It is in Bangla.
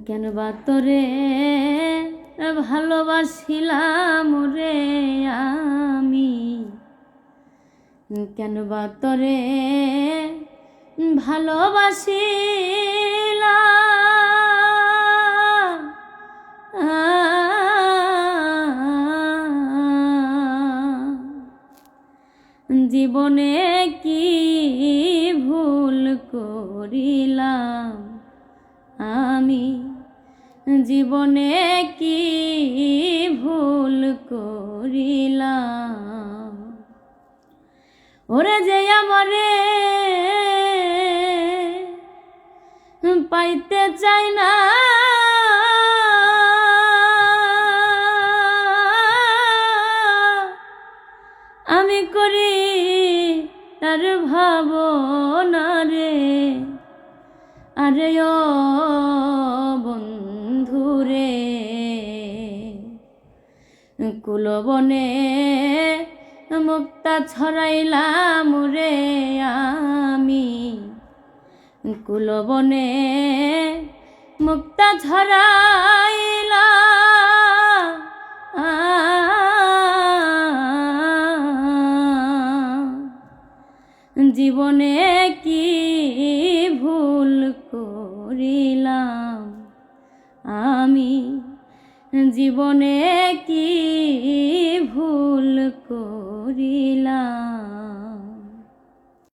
কেন বা তোরে ভালোবাসিলাম রে আমি, কেন বা তোরে ভালোবাসিলাম। জীবনে কি ভুল করিলাম আমি, জীবনে কি ভুল করিলাম। ওরে যে আমারে পাইতে চাই না, আমি করি তার ভাবনা রে। আরে ও বন্ধুরে, কুলবনে মুক্তা ছড়াইলাম রে আমি, কুলবনে মুক্তা ছড়াইলাম। জীবনে কি ভুল করিলাম আমি, জীবনে কি ভুল করিলাম।